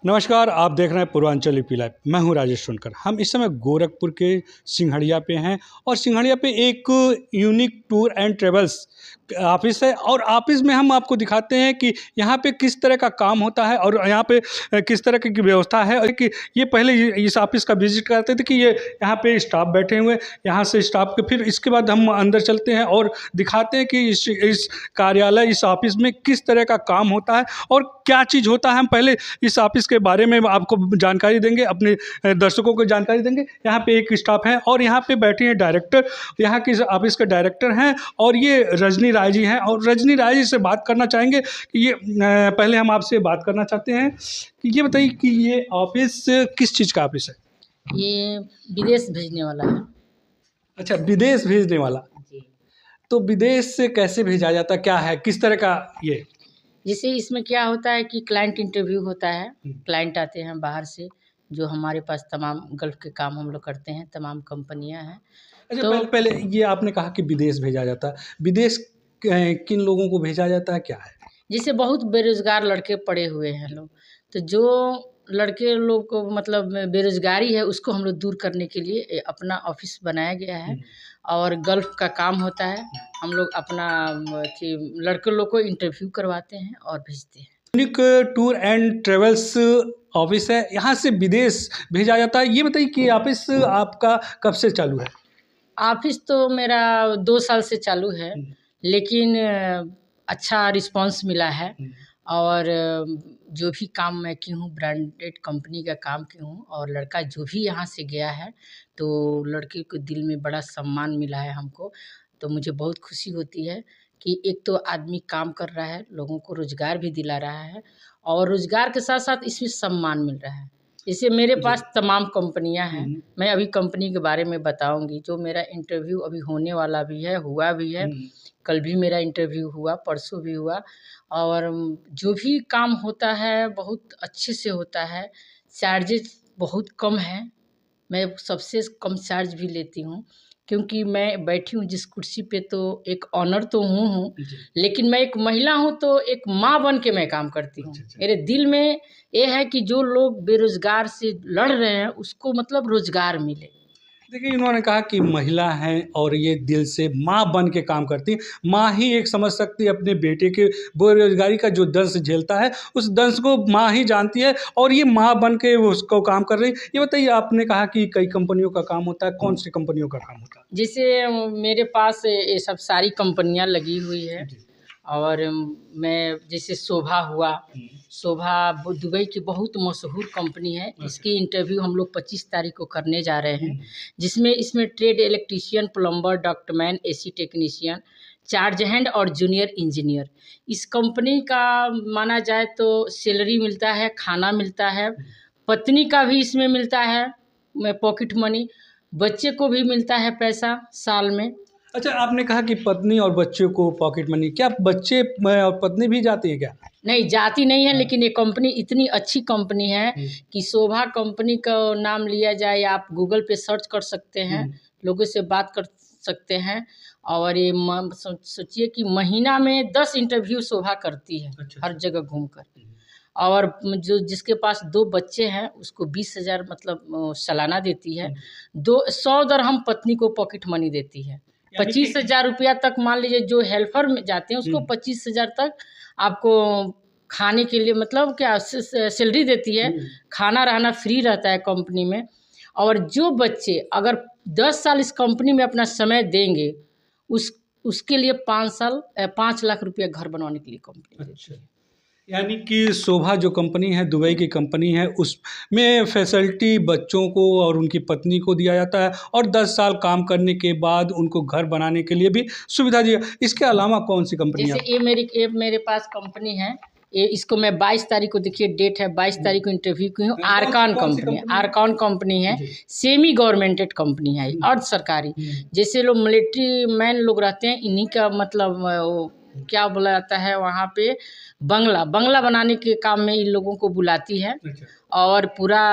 नमस्कार, आप देख रहे हैं पूर्वांचल यूपी लाइव। मैं हूं राजेश सोनकर। हम इस समय गोरखपुर के सिंघड़िया पे हैं और सिंघड़िया पे एक unique tour and travels office है और ऑफिस में हम आपको दिखाते हैं कि यहाँ पे किस तरह का काम होता है और यहाँ पे किस तरह की व्यवस्था है। और कि ये पहले इस ऑफिस का विजिट करते थे कि ये यहाँ पे स्टाफ बैठे हुए, यहाँ से स्टाफ के फिर इसके बाद हम अंदर चलते हैं और दिखाते हैं कि इस कार्यालय, इस ऑफिस में किस तरह का काम होता है और क्या चीज़ होता है। हम पहले इस ऑफिस के बारे में आपको जानकारी देंगे, अपने दर्शकों को जानकारी देंगे। यहाँ पे एक स्टाफ है और यहाँ पे बैठे हैं डायरेक्टर, यहाँ के ऑफिस के डायरेक्टर हैं और ये रजनी राय जी हैं। और रजनी राय जी से बात करना चाहेंगे कि ये पहले हम आपसे बात करना चाहते हैं कि ये बताइए कि ये ऑफिस किस चीज़ का ऑफिस है? ये विदेश भेजने वाला है। अच्छा, विदेश भेजने वाला। जी। तो विदेश से कैसे भेजा जाता, क्या है, किस तरह का ये? जैसे इसमें क्या होता है कि क्लाइंट इंटरव्यू होता है। क्लाइंट आते हैं बाहर से, जो हमारे पास तमाम गल्फ़ के काम हम लोग करते हैं, तमाम कंपनियां हैं। अच्छा, तो पहले ये आपने कहा कि विदेश भेजा जाता है। विदेश किन लोगों को भेजा जाता है, क्या है? जैसे बहुत बेरोज़गार लड़के पड़े हुए हैं लोग, तो जो लड़के लोग को मतलब बेरोज़गारी है उसको हम लोग दूर करने के लिए अपना ऑफ़िस बनाया गया है। और गल्फ़ का काम होता है। हम लोग अपना लड़के लोग को इंटरव्यू करवाते हैं और भेजते हैं। Unique tour and travels office है, यहाँ से विदेश भेजा जाता है। ये बताइए कि ऑफिस आपका कब से चालू है? ऑफिस तो मेरा 2 साल से चालू है, लेकिन अच्छा रिस्पांस मिला है। और जो भी काम मैं की हूँ ब्रांडेड कंपनी का काम की हूँ, और लड़का जो भी यहाँ से गया है तो लड़के को दिल में बड़ा सम्मान मिला है हमको। तो मुझे बहुत खुशी होती है कि एक तो आदमी काम कर रहा है, लोगों को रोज़गार भी दिला रहा है और रोज़गार के साथ-साथ इसमें सम्मान मिल रहा है। जैसे मेरे पास तमाम कंपनियां हैं। मैं अभी कंपनी के बारे में बताऊंगी। जो मेरा इंटरव्यू अभी होने वाला भी है, हुआ भी है, कल भी मेरा इंटरव्यू हुआ, परसों भी हुआ। और जो भी काम होता है बहुत अच्छे से होता है। चार्जेस बहुत कम है। मैं सबसे कम चार्ज भी लेती हूँ, क्योंकि मैं बैठी हूँ जिस कुर्सी पे तो एक ऑनर तो हूँ, लेकिन मैं एक महिला हूँ तो एक माँ बन के मैं काम करती हूँ। मेरे दिल में ये है कि जो लोग बेरोजगार से लड़ रहे हैं उसको मतलब रोजगार मिले। देखिए, इन्होंने कहा कि महिला हैं और ये दिल से माँ बन के काम करती हैं। माँ ही एक समझ सकती है अपने बेटे के बेरोजगारी का जो दंश झेलता है, उस दंश को माँ ही जानती है और ये माँ बन के वो उसको काम कर रही है। ये बताइए, आपने कहा कि कई कंपनियों का काम होता है, कौन सी कंपनियों का काम होता है? जैसे मेरे पास ये सब सारी कंपनियां लगी हुई है। और मैं जैसे शोभा हुआ, शोभा दुबई की बहुत मशहूर कंपनी है। इसकी इंटरव्यू हम लोग 25 तारीख को करने जा रहे हैं, जिसमें इसमें ट्रेड इलेक्ट्रीशियन, प्लम्बर, डॉक्टरमैन, एसी टेक्नीशियन, चार्ज हैंड और जूनियर इंजीनियर। इस कंपनी का माना जाए तो सैलरी मिलता है, खाना मिलता है, पत्नी का भी इसमें मिलता है पॉकेट मनी, बच्चे को भी मिलता है पैसा साल में। अच्छा, आपने कहा कि पत्नी और बच्चों को पॉकेट मनी, क्या बच्चे और पत्नी भी जाती है क्या? नहीं, जाती नहीं है, लेकिन ये कंपनी इतनी अच्छी कंपनी है कि शोभा कंपनी का नाम लिया जाए, आप गूगल पे सर्च कर सकते हैं, लोगों से बात कर सकते हैं। और ये सोचिए कि महीना में 10 इंटरव्यू शोभा करती है। हर जगह घूमकर। और जो जिसके पास 2 बच्चे हैं उसको 20,000 मतलब सालाना देती है। 100 दरहम पत्नी को पॉकेट मनी देती है। 25,000 रुपया तक, मान लीजिए जो हेल्पर में जाते हैं उसको 25,000 तक आपको खाने के लिए मतलब क्या सैलरी देती है। खाना रहना फ्री रहता है कंपनी में। और जो बच्चे अगर 10 साल इस कंपनी में अपना समय देंगे, उसके लिए 5 लाख रुपया घर बनवाने के लिए कंपनी देती है। यानी कि शोभा जो कंपनी है, दुबई की कंपनी है, उसमें फैसिलिटी बच्चों को और उनकी पत्नी को दिया जाता है और 10 साल काम करने के बाद उनको घर बनाने के लिए भी सुविधा दिया। इसके अलावा कौन सी कंपनियां? जैसे ये मेरे पास कंपनी है। ये इसको मैं 22 तारीख को, देखिए डेट है, 22 तारीख को इंटरव्यू की हूँ। आरकान कंपनी, आरकान कंपनी है। सेमी गवर्नमेंटेड कंपनी है, अर्ध सरकारी। जैसे लोग मिलिट्री मैन लोग रहते हैं, इन्हीं का मतलब क्या बोला जाता है वहाँ पे, बंगला बनाने के काम में इन लोगों को बुलाती है। और पूरा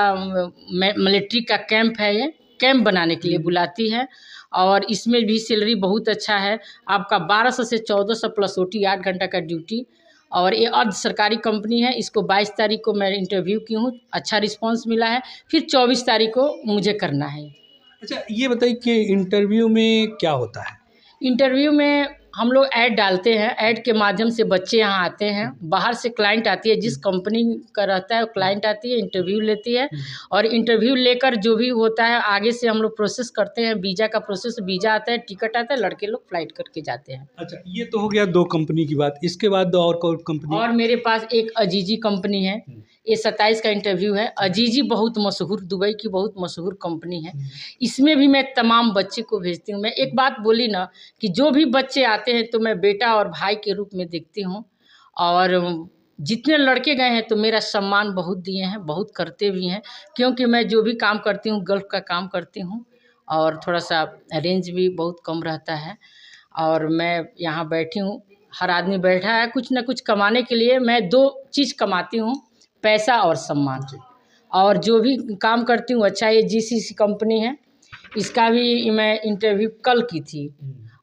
मिलिट्री का कैंप है, ये कैंप बनाने के लिए बुलाती है। और इसमें भी सैलरी बहुत अच्छा है। आपका 1200 से 1400 प्लस ओटी, 8 घंटा का ड्यूटी। और ये अर्ध सरकारी कंपनी है। इसको 22 तारीख को मैं इंटरव्यू की हूँ, अच्छा रिस्पांस मिला है। फिर 24 तारीख को मुझे करना है। अच्छा, ये बताइए कि इंटरव्यू में क्या होता है? इंटरव्यू में हम लोग ऐड डालते हैं, ऐड के माध्यम से बच्चे यहाँ आते हैं। बाहर से क्लाइंट आती है, जिस कंपनी का रहता है वो क्लाइंट आती है, इंटरव्यू लेती है और इंटरव्यू लेकर जो भी होता है आगे से हम लोग प्रोसेस करते हैं। वीज़ा का प्रोसेस, वीज़ा आता है, टिकट आता है, लड़के लोग फ्लाइट करके जाते हैं। अच्छा, ये तो हो गया 2 कंपनी की बात। इसके बाद और कौन कंपनी? और मेरे पास एक अजीजी कंपनी है। ये 27 का इंटरव्यू है। अजीजी बहुत मशहूर, दुबई की बहुत मशहूर कंपनी है। इसमें भी मैं तमाम बच्चे को भेजती हूँ। मैं एक बात बोली ना कि जो भी बच्चे आते हैं तो मैं बेटा और भाई के रूप में देखती हूँ। और जितने लड़के गए हैं तो मेरा सम्मान बहुत दिए हैं, बहुत करते भी हैं। क्योंकि मैं जो भी काम करती हूँ गल्फ़ का काम करती हूँ और थोड़ा सा रेंज भी बहुत कम रहता है। और मैं यहाँ बैठी हूँ, हर आदमी बैठा है कुछ ना कुछ कमाने के लिए। मैं 2 चीज़ कमाती हूँ, पैसा और सम्मान। और जो भी काम करती हूँ अच्छा। ये जीसीसी कंपनी है, इसका भी मैं इंटरव्यू कल की थी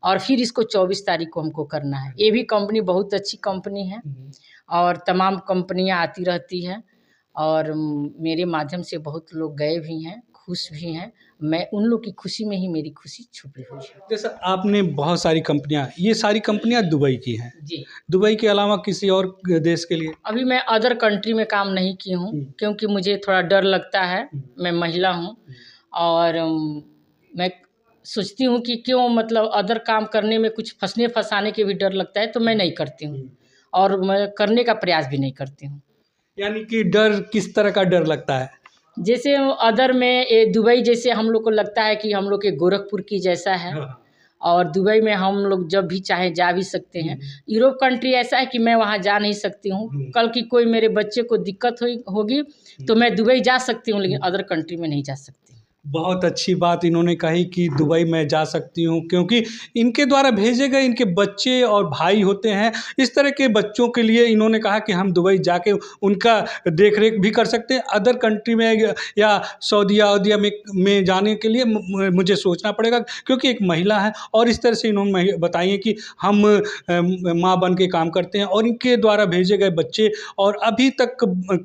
और फिर इसको 24 तारीख को हमको करना है। ये भी कंपनी बहुत अच्छी कंपनी है और तमाम कंपनियां आती रहती है और मेरे माध्यम से बहुत लोग गए भी हैं, खुश भी हैं। मैं उन लोग की खुशी में ही मेरी खुशी छुपी हुई है। जैसा आपने बहुत सारी कंपनियां, ये सारी कंपनियां दुबई की हैं। जी। दुबई के अलावा किसी और देश के लिए? अभी मैं अदर कंट्री में काम नहीं की हूँ क्योंकि मुझे थोड़ा डर लगता है। मैं महिला हूँ और मैं सोचती हूँ कि क्यों मतलब अदर काम करने में कुछ फंसने फंसाने के भी डर लगता है, तो मैं नहीं करती हूँ और मैं करने का प्रयास भी नहीं करती हूँ। यानी कि डर, किस तरह का डर लगता है? जैसे अदर में दुबई जैसे हम लोग को लगता है कि हम लोग के गोरखपुर की जैसा है और दुबई में हम लोग जब भी चाहे जा भी सकते हैं। यूरोप कंट्री ऐसा है कि मैं वहाँ जा नहीं सकती हूँ। कल की कोई मेरे बच्चे को दिक्कत होगी तो मैं दुबई जा सकती हूँ, लेकिन अदर कंट्री में नहीं जा सकती। बहुत अच्छी बात इन्होंने कही कि दुबई में जा सकती हूँ, क्योंकि इनके द्वारा भेजे गए इनके बच्चे और भाई होते हैं। इस तरह के बच्चों के लिए इन्होंने कहा कि हम दुबई जाके उनका देख रेख भी कर सकते हैं। अदर कंट्री में या सऊदीया में जाने के लिए मुझे सोचना पड़ेगा, क्योंकि एक महिला है। और इस तरह से इन्होंने बताइए कि हम माँ बन के काम करते हैं और इनके द्वारा भेजे गए बच्चे। और अभी तक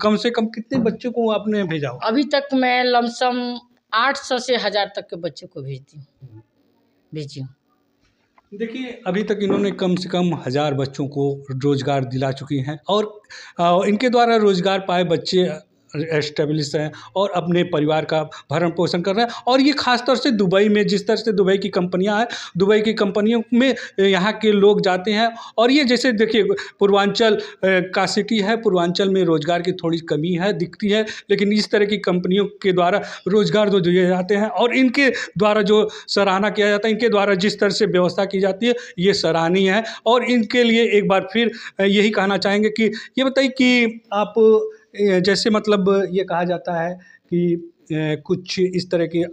कम से कम कितने बच्चों को आपने भेजा हो? अभी तक मैं लमसम 800 से 1000 तक के बच्चों को भेजी हूँ। देखिए, अभी तक इन्होंने कम से कम 1000 बच्चों को रोज़गार दिला चुकी हैं और इनके द्वारा रोज़गार पाए बच्चे एस्टेब्लिश हैं और अपने परिवार का भरण पोषण कर रहे हैं। और ये ख़ास तौर से दुबई में, जिस तरह से दुबई की कंपनियां हैं, दुबई की कंपनियों में यहाँ के लोग जाते हैं। और ये जैसे देखिए, पूर्वांचल का सिटी है, पूर्वांचल में रोज़गार की थोड़ी कमी है, दिखती है, लेकिन इस तरह की कंपनियों के द्वारा रोज़गार तो दिए जाते हैं और इनके द्वारा जो सराहना किया जाता है, इनके द्वारा जिस तरह से व्यवस्था की जाती है, ये सराहनीय है। और इनके लिए एक बार फिर यही कहना चाहेंगे कि ये बताइए कि आप जैसे मतलब ये कहा जाता है कि कुछ इस तरह के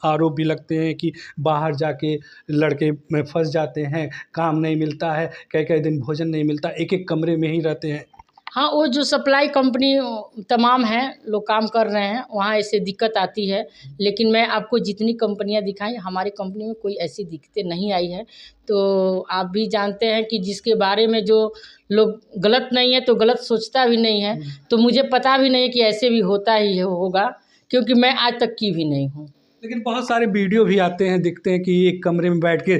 आरोप भी लगते हैं कि बाहर जाके लड़के में फंस जाते हैं, काम नहीं मिलता है, कई-कई दिन भोजन नहीं मिलता, एक-एक कमरे में ही रहते हैं। हाँ, वो जो सप्लाई कंपनी तमाम हैं, लोग काम कर रहे हैं, वहाँ ऐसे दिक्कत आती है। लेकिन मैं आपको जितनी कंपनियाँ दिखाई, हमारी कंपनी में कोई ऐसी दिक्कतें नहीं आई है। तो आप भी जानते हैं कि जिसके बारे में जो लोग गलत नहीं है तो गलत सोचता भी नहीं है। तो मुझे पता भी नहीं है कि ऐसे भी होता ही होगा, क्योंकि मैं आज तक की भी नहीं हूँ। लेकिन बहुत सारे वीडियो भी आते हैं, दिखते हैं कि एक कमरे में बैठ के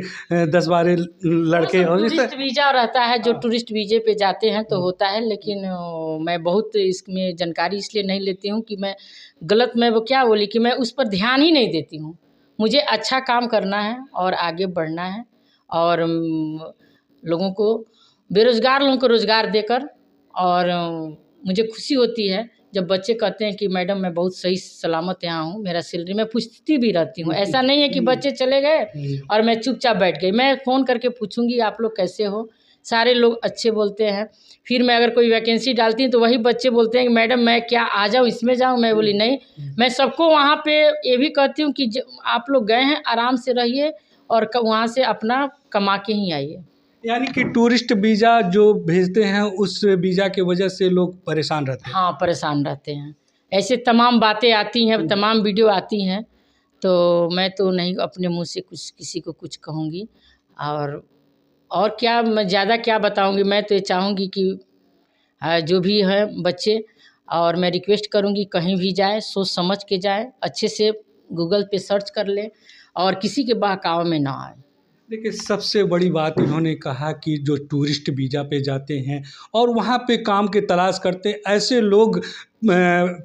10-12 लड़के और इस टूरिस्ट वीज़ा रहता है, जो टूरिस्ट वीज़े पे जाते हैं तो होता है। लेकिन मैं बहुत इसमें जानकारी इसलिए नहीं लेती हूँ कि मैं गलत, मैं वो क्या बोली कि मैं उस पर ध्यान ही नहीं देती हूँ। मुझे अच्छा काम करना है और आगे बढ़ना है और लोगों को, बेरोज़गार लोगों को रोज़गार देकर। और मुझे खुशी होती है जब बच्चे कहते हैं कि मैडम मैं बहुत सही सलामत यहाँ हूँ, मेरा सैलरी, मैं पूछती भी रहती हूँ। ऐसा नहीं है कि बच्चे चले गए और मैं चुपचाप बैठ गई। मैं फ़ोन करके पूछूंगी आप लोग कैसे हो। सारे लोग अच्छे बोलते हैं। फिर मैं अगर कोई वैकेंसी डालती हूँ तो वही बच्चे बोलते हैं कि मैडम मैं क्या आ जाऊँ, इसमें जाऊँ? मैं बोली नहीं। मैं सबको वहाँ पे ये भी कहती हूँ कि आप लोग गए हैं, आराम से रहिए और वहाँ से अपना कमा के ही आइए। यानी कि टूरिस्ट वीज़ा जो भेजते हैं, उस वीज़ा की वजह से लोग परेशान रहते हैं। हाँ, परेशान रहते हैं। ऐसे तमाम बातें आती हैं, तमाम वीडियो आती हैं, तो मैं तो नहीं अपने मुँह से कुछ किसी को कुछ कहूँगी। और क्या मैं ज़्यादा क्या बताऊँगी। मैं तो ये चाहूँगी कि जो भी है बच्चे, और मैं रिक्वेस्ट करूँगी कहीं भी जाए सोच समझ के जाए, अच्छे से गूगल पे सर्च कर ले और किसी के बहकावे में ना आए। देखिए, सबसे बड़ी बात इन्होंने कहा कि जो टूरिस्ट वीज़ा पे जाते हैं और वहाँ पे काम की तलाश करते हैं, ऐसे लोग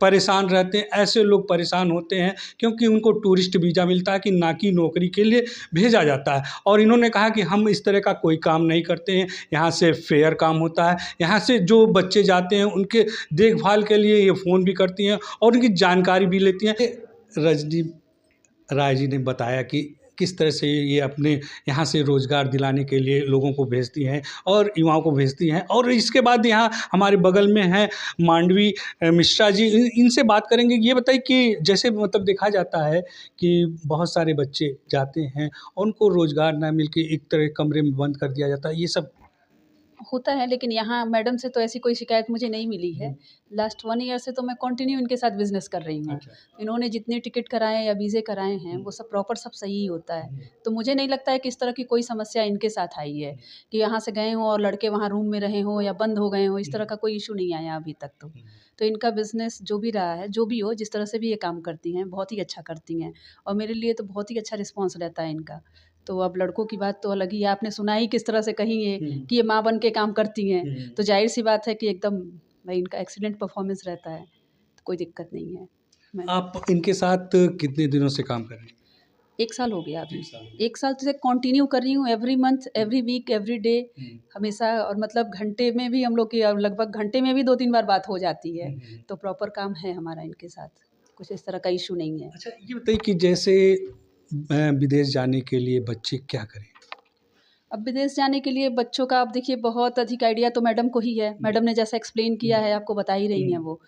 परेशान रहते हैं, ऐसे लोग परेशान होते हैं क्योंकि उनको टूरिस्ट वीज़ा मिलता है कि ना कि नौकरी के लिए भेजा जाता है। और इन्होंने कहा कि हम इस तरह का कोई काम नहीं करते हैं, यहाँ से फेयर काम होता है, यहाँ से जो बच्चे जाते हैं उनके देखभाल के लिए ये फ़ोन भी करती हैं और उनकी जानकारी भी लेती हैं। रजनी राय जी ने बताया कि किस तरह से ये अपने यहाँ से रोज़गार दिलाने के लिए लोगों को भेजती हैं और युवाओं को भेजती हैं। और इसके बाद यहाँ हमारे बगल में हैं मांडवी मिश्रा जी, इनसे बात करेंगे। ये बताइए कि जैसे मतलब देखा जाता है कि बहुत सारे बच्चे जाते हैं और उनको रोज़गार ना मिल के एक तरह कमरे में बंद कर दिया जाता है, ये सब होता है, लेकिन यहाँ मैडम से तो ऐसी कोई शिकायत मुझे नहीं मिली है। लास्ट 1 ईयर से तो मैं कंटिन्यू इनके साथ बिज़नेस कर रही हूँ। इन्होंने जितने टिकट कराए हैं या वीज़े कराए हैं, वो सब प्रॉपर सब सही ही होता है। तो मुझे नहीं लगता है कि इस तरह की कोई समस्या इनके साथ आई है कि यहाँ से गए हों और लड़के वहाँ रूम में रहे हों या बंद हो गए हों, इस तरह का कोई इश्यू नहीं आया अभी तक तो। तो इनका बिज़नेस जो भी रहा है, जो भी हो, जिस तरह से भी ये काम करती हैं, बहुत ही अच्छा करती हैं और मेरे लिए तो बहुत ही अच्छा रिस्पॉन्स रहता है इनका। तो अब लड़कों की बात तो अलग ही है, आपने सुना ही किस तरह से कही है कि ये माँ बन के काम करती हैं, तो ज़ाहिर-सी बात है कि एकदम भाई इनका एक्सीलेंट परफ़ॉर्मेंस रहता है, तो कोई दिक्कत नहीं है। मैं आप इनके साथ कितने दिनों से काम कर रहे हैं? 1 साल हो गया अभी। 1 साल। 1 साल से कंटिन्यू कर रही हूँ, every month, every week, every day, हमेशा। और मतलब घंटे में भी हम लोग की अब लगभग घंटे में भी 2-3 बार बात हो जाती है, तो प्रॉपर काम है हमारा इनके साथ, कुछ इस तरह का इश्यू नहीं है। अच्छा, ये बताइए कि जैसे विदेश जाने के लिए बच्चे क्या करें? अब विदेश जाने के लिए बच्चों का, अब देखिए बहुत अधिक आइडिया तो मैडम को ही है। मैडम ने जैसा एक्सप्लेन किया है आपको बता ही रही हैं वो।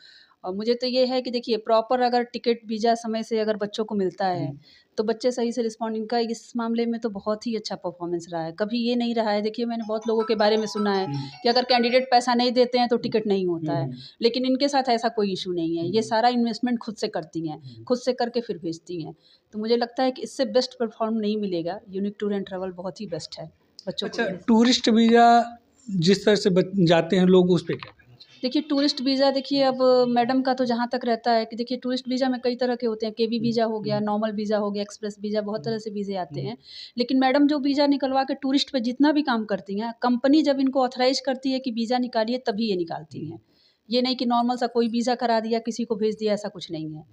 और मुझे तो ये है कि देखिए प्रॉपर अगर टिकट वीज़ा समय से अगर बच्चों को मिलता है तो बच्चे सही से रिस्पॉन्ड, इनका इस मामले में तो बहुत ही अच्छा परफॉर्मेंस रहा है। कभी ये नहीं रहा है, देखिए मैंने बहुत लोगों के बारे में सुना है कि अगर कैंडिडेट पैसा नहीं देते हैं तो टिकट नहीं होता है, लेकिन इनके साथ ऐसा कोई इशू नहीं है। ये सारा इन्वेस्टमेंट खुद से करती हैं, खुद से करके फिर भेजती हैं। तो मुझे लगता है कि इससे बेस्ट परफॉर्म नहीं मिलेगा। यूनिक टूर एंड ट्रैवल बहुत ही बेस्ट है बच्चों को। अच्छा, टूरिस्ट वीज़ा जिस तरह से जाते हैं लोग, उस पे क्या कहना चाहिए? देखिए टूरिस्ट वीज़ा, देखिए अब मैडम का तो जहाँ तक रहता है कि देखिए टूरिस्ट वीज़ा में कई तरह के होते हैं। केवी वीज़ा हो गया, नॉर्मल वीज़ा हो गया, एक्सप्रेस वीज़ा, बहुत तरह से वीज़े आते हैं। लेकिन मैडम जो वीज़ा निकलवा के टूरिस्ट पे जितना भी काम करती हैं, कंपनी जब इनको ऑथराइज़ करती है कि वीज़ा निकालिए तभी ये निकालती हैं। ये नहीं कि नॉर्मल सा कोई वीज़ा करा दिया, किसी को भेज दिया, ऐसा कुछ नहीं है।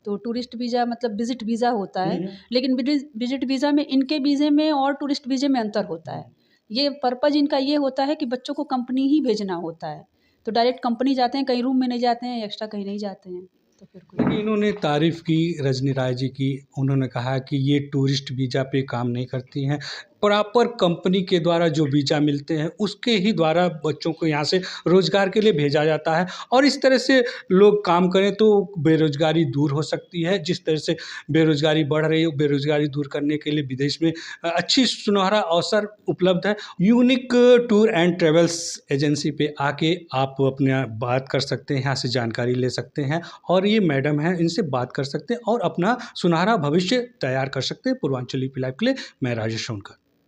तो टूरिस्ट वीज़ा मतलब विज़िट वीज़ा होता है, लेकिन विज़िट वीज़ा में इनके वीज़े में और टूरिस्ट वीज़े में अंतर होता है। ये पर्पज़ इनका ये होता है कि बच्चों को कंपनी ही भेजना होता है, तो डायरेक्ट कंपनी जाते हैं, कहीं रूम में नहीं जाते हैं, एक्स्ट्रा कहीं नहीं जाते हैं, तो फिर कोई देखिए, इन्होंने तारीफ़ की रजनी राय जी की। उन्होंने कहा कि ये टूरिस्ट वीज़ा पे काम नहीं करती हैं, प्रॉपर कंपनी के द्वारा जो वीज़ा मिलते हैं उसके ही द्वारा बच्चों को यहाँ से रोज़गार के लिए भेजा जाता है। और इस तरह से लोग काम करें तो बेरोज़गारी दूर हो सकती है। जिस तरह से बेरोज़गारी बढ़ रही है, बेरोज़गारी दूर करने के लिए विदेश में अच्छी सुनहरा अवसर उपलब्ध है। Unique tour and travels agency पे आके आप अपना बात कर सकते हैं, यहाँ से जानकारी ले सकते हैं और ये मैडम हैं, इनसे बात कर सकते हैं और अपना सुनहरा भविष्य तैयार कर सकते हैं। पूर्वांचल यूपी लाइव के लिए मैं राजेश सोनकर।